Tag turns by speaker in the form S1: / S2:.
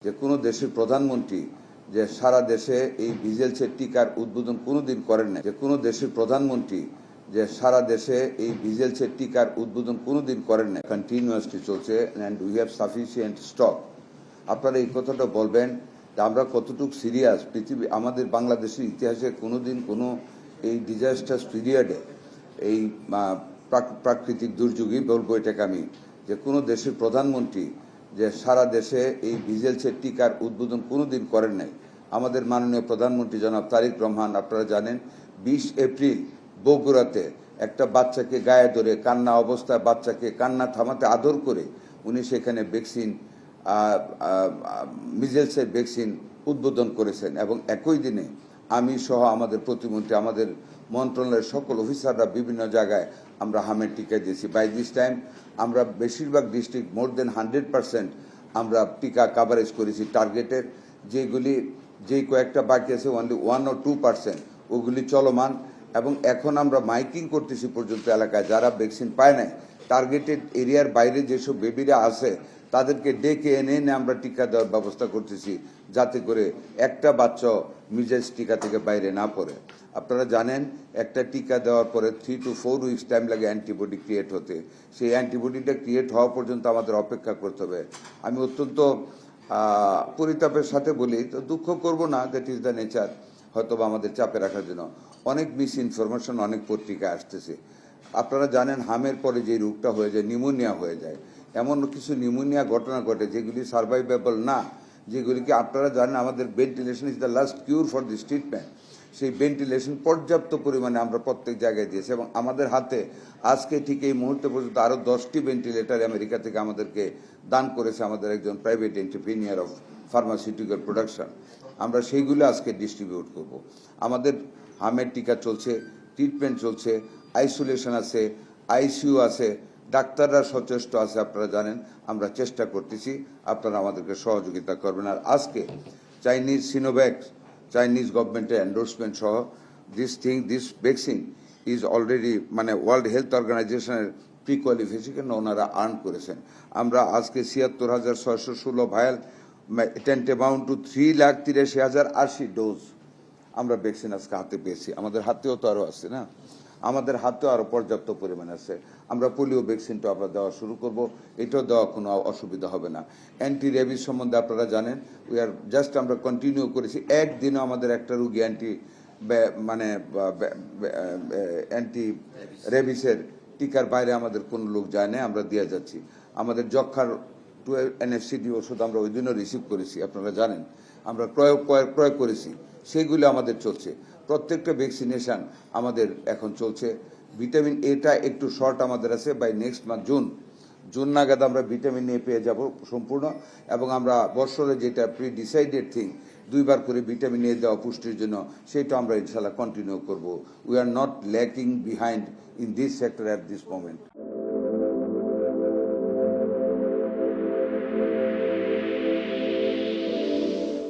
S1: যে কোনো দেশের প্রধানমন্ত্রী যে সারা দেশে এই ভিজেলসের টিকার উদ্বোধন কোনোদিন করেন না। যে কোনো দেশের প্রধানমন্ত্রী যে সারা দেশে এই ভিজেলসের টিকার উদ্বোধন কোনোদিন করেন না। কন্টিনিউয়াসলি চলছে and we have sufficient stock. আপনারা এই কথাটা বলবেন যে আমরা কতটুকু সিরিয়াস। পৃথিবী আমাদের বাংলাদেশের ইতিহাসে কোনোদিন কোনো এই ডিজাস্টার পিরিয়ডে এই প্রাকৃতিক দুর্যোগই বলবো এটাকে আমি, যে কোনো দেশের প্রধানমন্ত্রী যে সারা দেশে এই ভিজেলসের টিকার উদ্বোধন কোনোদিন করেন নাই। আমাদের মাননীয় প্রধানমন্ত্রী জনাব তারেক রহমান, আপনারা জানেন 20 এপ্রিল বগুড়াতে একটা বাচ্চাকে গায়ে ধরে কান্না অবস্থায় বাচ্চাকে কান্না থামাতে আদর করে উনি সেখানে ভ্যাকসিন মিজেলসের ভ্যাকসিন উদ্বোধন করেছেন। এবং একই দিনে আমি সহ আমাদের প্রতিমন্ত্রী, আমাদের মন্ত্রণালয়ের সকল অফিসাররা বিভিন্ন জায়গায় আমরা হামের টিকা দিয়েছি। বাই দিস টাইম আমরা বেশিরভাগ ডিস্ট্রিক্ট মোর দেন 100% আমরা টিকা কাভারেজ করেছি টার্গেটের। যেই কয়েকটা বাকি আছে অনলি 1 or 2% ওগুলি চলমান। এবং এখন আমরা মাইকিং করতেছি পর্যন্ত এলাকায় যারা ভ্যাকসিন পায় নাই, টার্গেটেড এরিয়ার বাইরে যেসব বেবিরা আছে তাদেরকে ডেকে এনে আমরা টিকা দেওয়ার ব্যবস্থা করতেছি, যাতে করে একটা বাচ্চা মিজেলস টিকা থেকে বাইরে না পড়ে। আপনারা জানেন একটা টিকা দেওয়ার পরে 3 to 4 উইকস টাইম লাগে অ্যান্টিবডি ক্রিয়েট হতে। সেই অ্যান্টিবডিটা ক্রিয়েট হওয়া পর্যন্ত আমাদের অপেক্ষা করতে হবে। আমি অত্যন্ত পরিতাপের সাথে বলি, তো দুঃখ করব না, দ্যাট ইজ দ্য নেচার। হয়তো বা আমাদের চাপে রাখার জন্য অনেক মিস ইনফরমেশন অনেক পত্রিকায় আসতেছে। আপনারা জানেন হামের পরে যে রোগটা হয়ে যায় নিউমোনিয়া হয়ে যায়, এমন কিছু নিউমোনিয়া ঘটনা ঘটে যেগুলি সার্ভাইভেবল না, যেগুলিকে আপনারা জানেন আমাদের ventilation is the last cure for this treatment. সেই ভেন্টিলেশন পর্যাপ্ত পরিমাণে আমরা প্রত্যেক জায়গায় দিয়েছি এবং আমাদের হাতে আজকে ঠিক এই মুহূর্তে পর্যন্ত আরও 10টি ভেন্টিলেটার আমেরিকা থেকে আমাদেরকে দান করেছে আমাদের একজন private entrepreneur of pharmaceutical production. আমরা সেইগুলো আজকে ডিস্ট্রিবিউট করব। আমাদের হামের টিকা চলছে, ট্রিটমেন্ট চলছে, আইসোলেশন আছে, আইসিইউ আছে, ডাক্তাররা সচেষ্ট আছে। আপনারা জানেন আমরা চেষ্টা করতেছি, আপনারা আমাদেরকে সহযোগিতা করবেন। আর আজকে চাইনিজ সিনোভ্যাক, চাইনিজ গভর্নমেন্টের এন্ডোর্সমেন্ট সহ this vaccine is already world health অর্গানাইজেশনের প্রি কোয়ালিফিকেশন ওনারা আর্ন করেছেন। আমরা আজকে ৭৬,৬১৬ ভায়াল টেন্টেমাউন্ট টু 3,83,080 ডোজ আমরা ভ্যাকসিন আজকে হাতে পেয়েছি। আমাদের হাতেও তো আরও আছে না, আমাদের হাতেও আরও পর্যাপ্ত পরিমাণে আছে। আমরা পোলিও ভ্যাকসিনটা আমরা দেওয়া শুরু করব, এটাও দেওয়া কোনো অসুবিধা হবে না। অ্যান্টি রেবিস সম্বন্ধে আপনারা জানেন উই আর জাস্ট আমরা কন্টিনিউ করেছি। একদিনও আমাদের একটা রুগী অ্যান্টি রেবিসের টিকার বাইরে আমাদের কোনো লোক যায় না, আমরা দিয়ে যাচ্ছি। আমাদের যক্ষার 12 NFCD ওষুধ আমরা ওই দিনও রিসিভ করেছি, আপনারা জানেন আমরা ক্রয় করেছি, সেগুলো আমাদের চলছে। প্রত্যেকটা ভ্যাকসিনেশন আমাদের এখন চলছে। ভিটামিন এটা একটু শর্ট আমাদের আছে, বাই নেক্সট মান্থ জুন নাগাদ আমরা ভিটামিন এ পেয়ে যাব সম্পূর্ণ। এবং আমরা বছরে যেটা প্রি ডিসাইডেড থিং 2 বার করে ভিটামিন এ দেওয়া পুষ্টির জন্য, সেটা আমরা ইনশাল্লাহ কন্টিনিউ করব। We are not lacking behind in this sector at this moment.